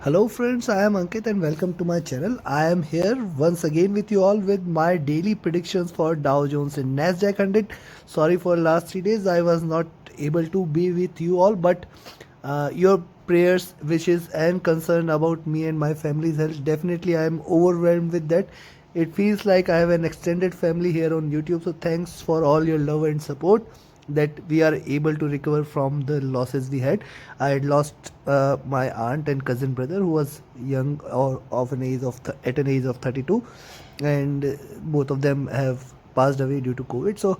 Hello friends, I am Ankit and welcome to my channel. I am here once again with you all with my daily predictions for Dow Jones and Nasdaq 100. Sorry for last 3 days I was not able to be with you all, but your prayers, wishes and concern about me and my family's health, definitely I am overwhelmed with that. It feels like I have an extended family here on YouTube, so thanks for all your love and support that we are able to recover from the losses we had. I had lost my aunt and cousin brother who was young or of an age of at an age of 32, and both of them have passed away due to COVID. So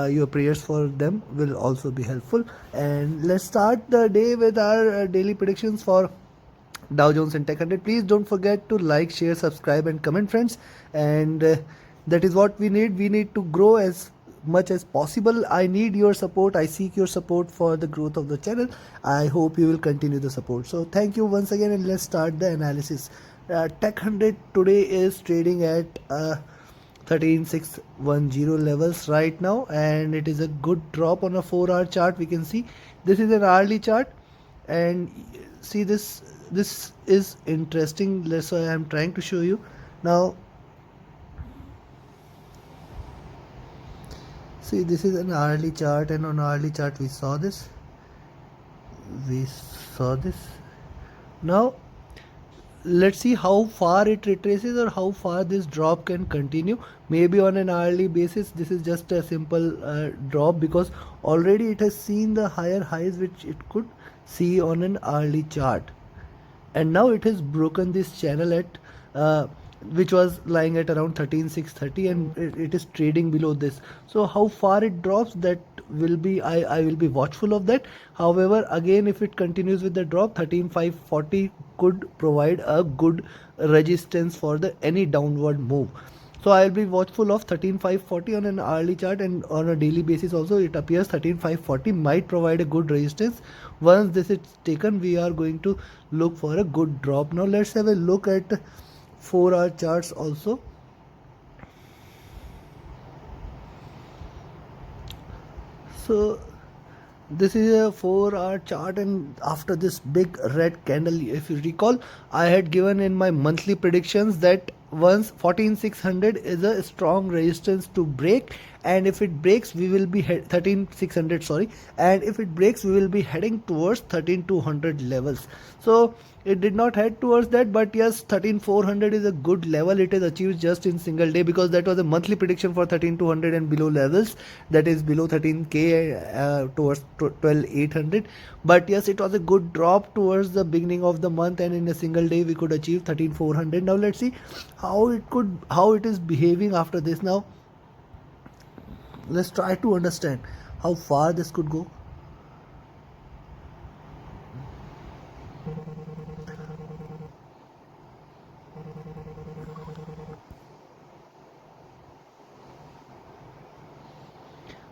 your prayers for them will also be helpful. And let's start the day with our daily predictions for Dow Jones and Tech 100. Please don't forget to like, share, subscribe, and comment, friends. And that is what we need. We need to grow as much as possible. I need your support. I seek your support for the growth of the channel. I hope you will continue the support. So thank you once again, and let's start the analysis. Tech 100 today is trading at 13610 levels right now, and it is a good drop on a 4-hour chart. We can see this is an hourly chart, and see this is interesting. That's why I'm trying to show you now. See, this is an hourly chart, and on hourly chart we saw this. Now let's see how far it retraces or how far this drop can continue. Maybe on an hourly basis this is just a simple drop, because already it has seen the higher highs which it could see on an hourly chart, and now it has broken this channel at which was lying at around 13630, and it is trading below this. So how far it drops, that will be, I will be watchful of that. However, again, if it continues with the drop, 13540 could provide a good resistance for the any downward move. So I'll be watchful of 13540 on an hourly chart, and on a daily basis also it appears 13540 might provide a good resistance. Once this is taken, we are going to look for a good drop. Now let's have a look at 4-hour charts also. So this is a 4-hour chart, and after this big red candle, if you recall, I had given in my monthly predictions that once 14600 is a strong resistance to break, and if it breaks we will be 13600, sorry, and if it breaks we will be heading towards 13200 levels. So it did not head towards that, but yes, 13400 is a good level. It is achieved just in single day, because that was a monthly prediction for 13200 and below levels, that is below 13k towards 12800. But yes, it was a good drop towards the beginning of the month, and in a single day we could achieve 13400. Now let's see how it is behaving after this. Now let's try to understand how far this could go.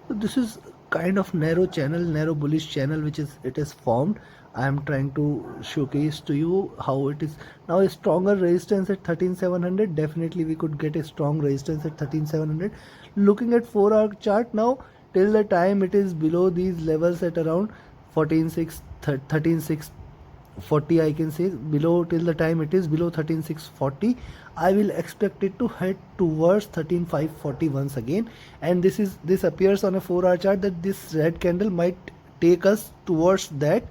So this is kind of narrow channel, narrow bullish channel, which is it is formed. I am trying to showcase to you how it is. Now a stronger resistance at 13700, definitely we could get a strong resistance at 13700. Looking at 4-hour chart now, till the time it is below these levels at around 13640, I can say below, till the time it is below 13640, I will expect it to head towards 13540 once again. And this appears on a 4-hour chart that this red candle might take us towards that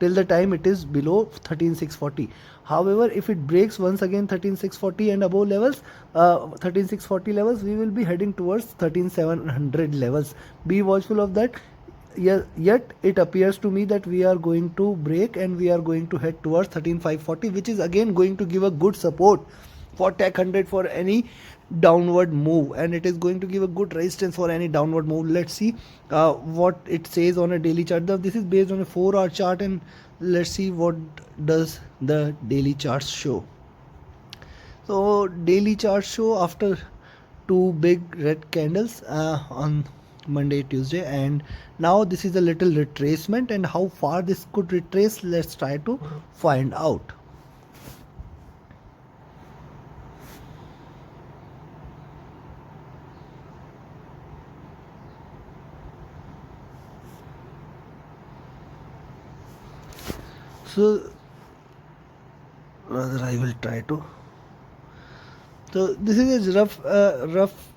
till the time it is below 13640. However, if it breaks once again 13640 and above levels, 13640 levels, we will be heading towards 13700 levels. Be watchful of that. Yet it appears to me that we are going to break and we are going to head towards 13540, which is again going to give a good support for Tech 100 for any downward move, and it is going to give a good resistance for any downward move. Let's see what it says on a daily chart. This is based on a 4-hour chart, and let's see what does the daily charts show. So daily charts show after two big red candles on Monday, Tuesday, and now this is a little retracement, and how far this could retrace, let's try to find out. So rather I will try to. So this is a rough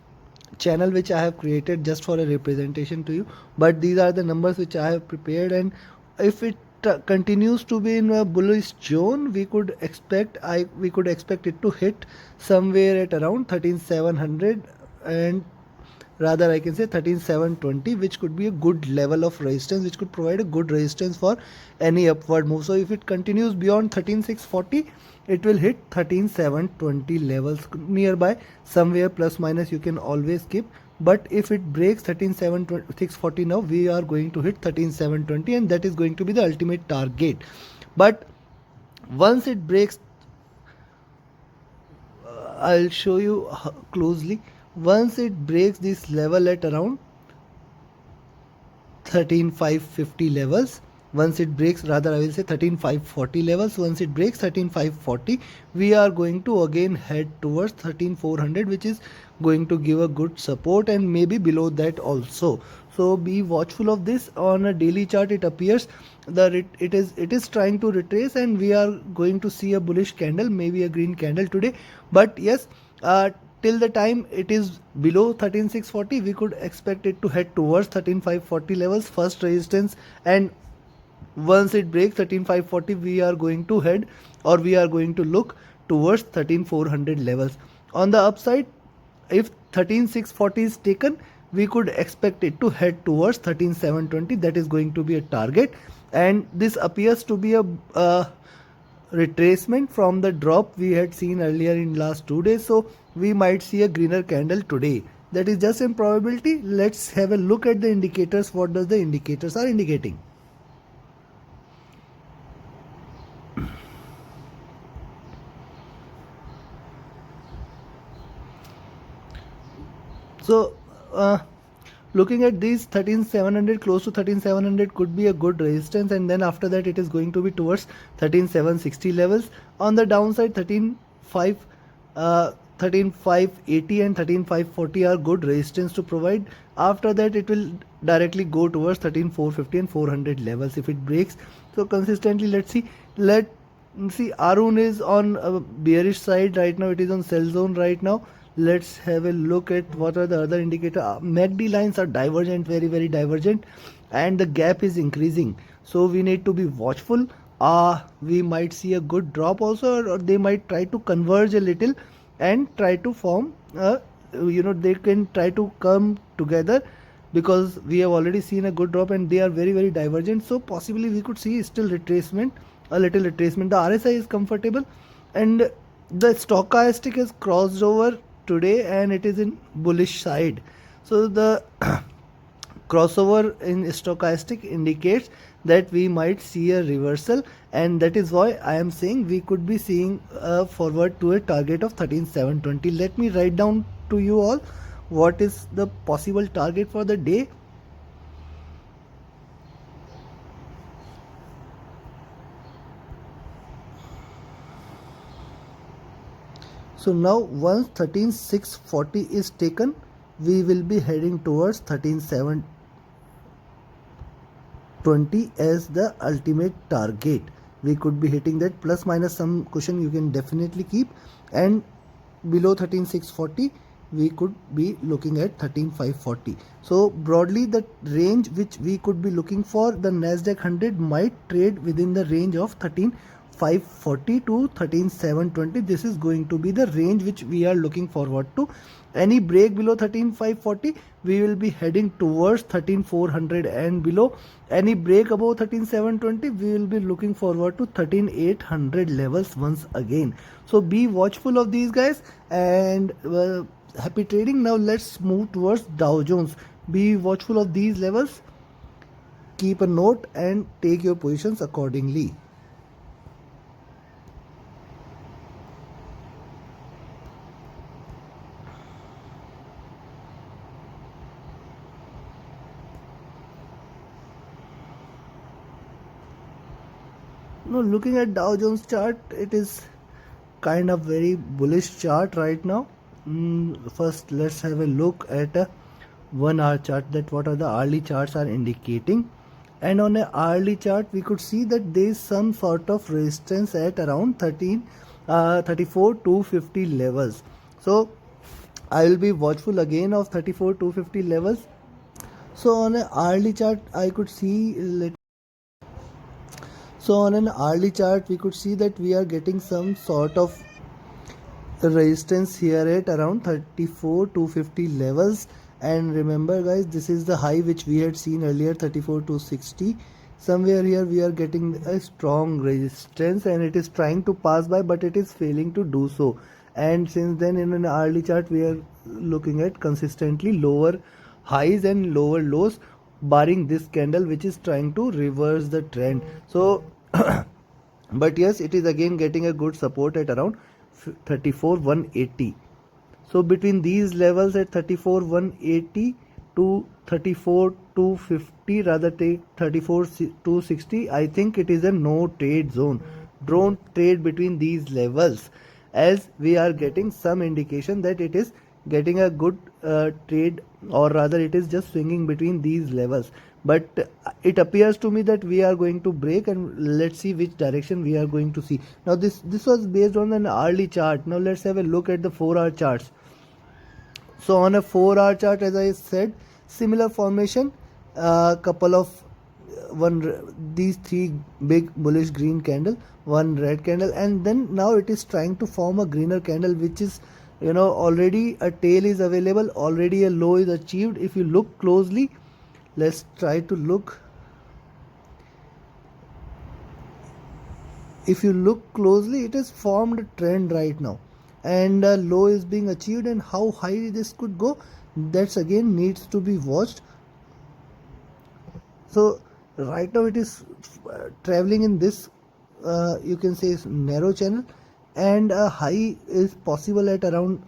channel which I have created just for a representation to you, but these are the numbers which I have prepared, and if it continues to be in a bullish zone, we could expect it to hit somewhere at around 13700, and rather I can say 13720, which could be a good level of resistance, which could provide a good resistance for any upward move. So if it continues beyond 13640, it will hit 13720 levels nearby, somewhere plus minus you can always keep. But if it breaks 13640, now we are going to hit 13720, and that is going to be the ultimate target. But once it breaks, I'll show you closely. Once it breaks this level at around 13550 levels, once it breaks, rather I will say 13540 levels, once it breaks 13540, we are going to again head towards 13400, which is going to give a good support, and maybe below that also. So be watchful of this. On a daily chart, it appears that it is trying to retrace, and we are going to see a bullish candle, maybe a green candle today. But yes, till the time it is below 13640, we could expect it to head towards 13540 levels, first resistance, and once it breaks 13540, we are going to head, or we are going to look towards 13400 levels. On the upside, if 13640 is taken, we could expect it to head towards 13720. That is going to be a target, and this appears to be a retracement from the drop we had seen earlier in last 2 days. So we might see a greener candle today. That is just in probability. Let's have a look at the indicators. What does the indicators are indicating? So looking at these, 13700, close to 13700 could be a good resistance, and then after that it is going to be towards 13760 levels. On the downside, 13580 and 13540 are good resistance to provide. After that it will directly go towards 13450 and 400 levels if it breaks. So consistently, let's see. Arun is on a bearish side right now. It is on sell zone right now. Let's have a look at what are the other indicators. MACD lines are divergent, very very divergent, and the gap is increasing, so we need to be watchful. We might see a good drop also, or they might try to converge a little and try to form they can try to come together, because we have already seen a good drop and they are very very divergent. So possibly we could see still retracement, a little retracement. The RSI is comfortable, and the stochastic has crossed over today and it is in bullish side. So the crossover in stochastic indicates that we might see a reversal, and that is why I am saying we could be seeing forward to a target of 13720. Let me write down to you all what is the possible target for the day. So now once 13640 is taken, we will be heading towards 13720 as the ultimate target. We could be hitting that, plus minus some cushion you can definitely keep, and below 13640 we could be looking at 13540. So broadly, the range which we could be looking for, the Nasdaq 100 might trade within the range of 13540 to 13720. This is going to be the range which we are looking forward to. Any break below 13540, we will be heading towards 13400 and below. Any break above 13720, we will be looking forward to 13800 levels once again. So be watchful of these guys, and happy trading. Now let's move towards Dow Jones. Be watchful of these levels, keep a note and take your positions accordingly. Now looking at Dow Jones chart, it is kind of very bullish chart right now. First let's have a look at a 1 hour chart, that what are the hourly charts are indicating. and on a hourly chart we could see that there is some sort of resistance at around 34,250 levels. So I will be watchful again of 34,250 levels. So on a hourly chart I could see so on an hourly chart we could see that we are getting some sort of resistance here at around 34,250 levels. And remember guys, this is the high which we had seen earlier, 34,260. Somewhere here we are getting a strong resistance and it is trying to pass by, but it is failing to do so. And since then in an hourly chart we are looking at consistently lower highs and lower lows, barring this candle which is trying to reverse the trend. So but yes, it is again getting a good support at around 34,180. So between these levels at 34,180 to 34,250, rather take 34,260, I think it is a no trade zone. Don't trade between these levels, as we are getting some indication that it is getting a good trade, or rather it is just swinging between these levels. But it appears to me that we are going to break, and let's see which direction we are going to see. Now this was based on an hourly chart. Now let's have a look at the 4-hour charts. So on a 4-hour chart, as I said, similar formation, couple of these three big bullish green candle, one red candle, and then now it is trying to form a greener candle, which is, already a tail is available, already a low is achieved. If you look closely, let's try to look. If you look closely, it has formed a trend right now, and a low is being achieved, and how high this could go, that's again needs to be watched. So right now it is traveling in this you can say narrow channel, and a high is possible at around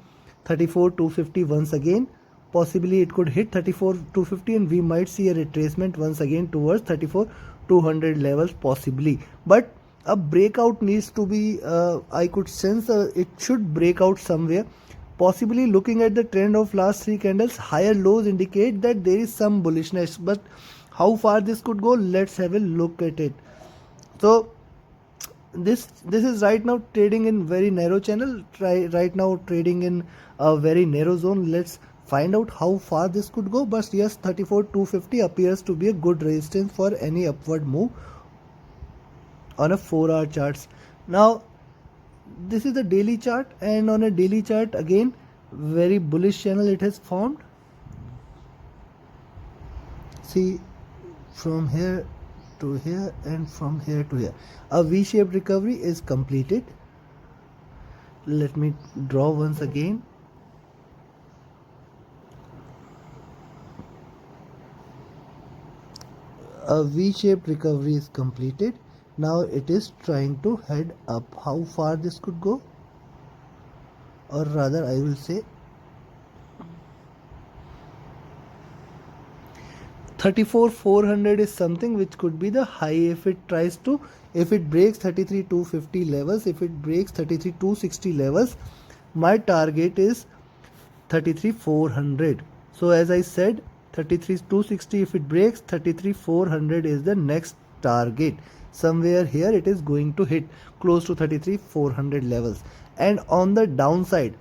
34,250 once again. Possibly it could hit 34,250 and we might see a retracement once again towards 34,200 levels possibly. But a breakout needs to be, I could sense it should break out somewhere. Possibly looking at the trend of last three candles, higher lows indicate that there is some bullishness, but how far this could go, let's have a look at it. So this is right now trading in very narrow channel, right now trading in a very narrow zone. Let's find out how far this could go. But yes, 34,250 appears to be a good resistance for any upward move on a 4-hour charts. Now this is the daily chart, and on a daily chart again very bullish channel it has formed. See, from here to here and from here to here, a V-shaped recovery is completed. Let me draw once again. A V-shaped recovery is completed. Now it is trying to head up. How far this could go, or rather I will say 34,400 is something which could be the high if it breaks 33,250 levels, if it breaks 33,260 levels. My target is 33,400. So as I said, 33,260, if it breaks, 33,400 is the next target. Somewhere here it is going to hit close to 33,400 levels. And on the downside,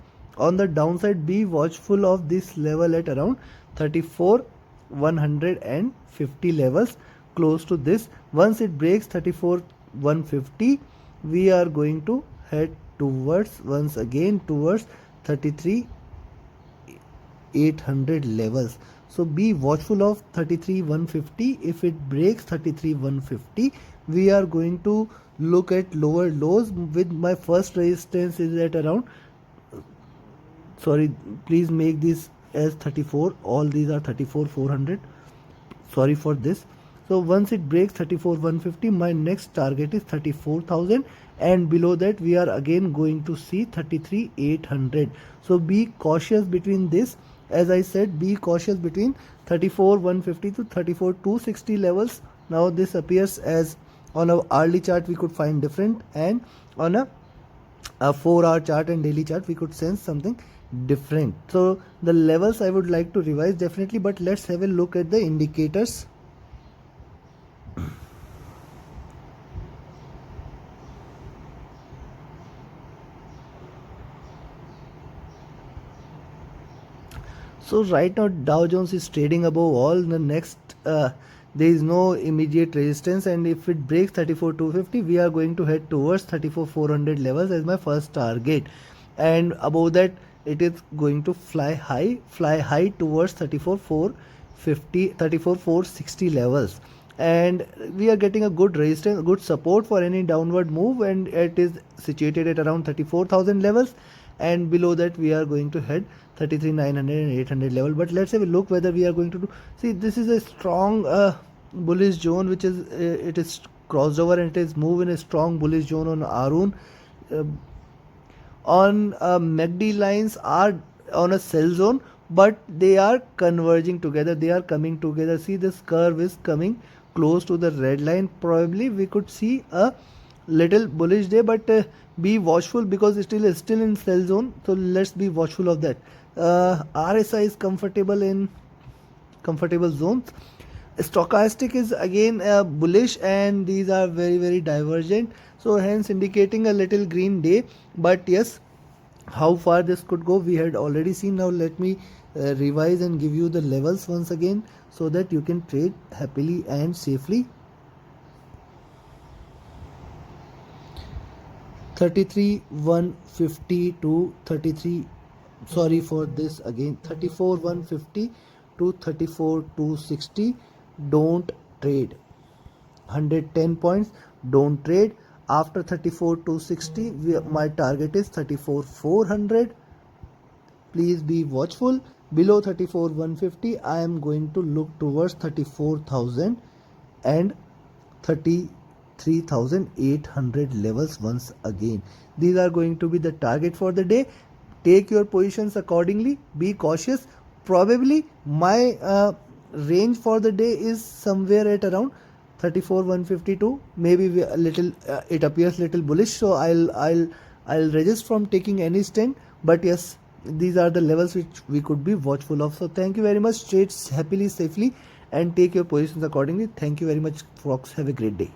be watchful of this level at around 34,150 levels, close to this. Once it breaks 34,150, we are going to head towards, once again, towards 33,800 levels. So be watchful of 33,150. If it breaks 33,150, we are going to look at lower lows. With my first resistance is at around, sorry, please make this as 34, all these are 34,400, sorry for this. So once it breaks 34,150, my next target is 34,000, and below that we are again going to see 33,800. So be cautious between this. As I said, be cautious between 34,150 to 34,260 levels. Now this appears as, on a hourly chart we could find different, and on a 4-hour chart and daily chart we could sense something different. So the levels I would like to revise definitely, but let's have a look at the indicators. So right now Dow Jones is trading above all. The next there is no immediate resistance, and if it breaks 34,250, we are going to head towards 34,400 levels as my first target, and above that it is going to fly high towards 34,450, 34,460 levels, and we are getting a good resistance, good support for any downward move, and it is situated at around 34,000 levels, and below that we are going to head 33,900 and 800 level. But let's have a look whether we are going to do. See, this is a strong bullish zone which is it is crossed over, and it is moved in a strong bullish zone on Arun. Uh, on MACD lines are on a sell zone, but they are converging together, they are coming together. See, this curve is coming close to the red line. Probably we could see a little bullish day, but be watchful because it is still in sell zone, so let's be watchful of that. RSI is comfortable in comfortable zones. Stochastic is again bullish, and these are very divergent, so hence indicating a little green day. But yes, how far this could go we had already seen. Now let me revise and give you the levels once again so that you can trade happily and safely. 33,150 to 33, sorry for this again, 34,150 to 34,260. Don't trade. 110 points, don't trade. After 34,260 my target is 34,400. Please be watchful. Below 34,150 I am going to look towards 34,000 and 33,800 levels once again. These are going to be the target for the day. Take your positions accordingly, be cautious. Probably my range for the day is somewhere at around 34,152. Maybe a little it appears little bullish, so I'll resist from taking any stand. But yes, these are the levels which we could be watchful of. So thank you very much. Trade happily, safely, and take your positions accordingly. Thank you very much, folks. Have a great day.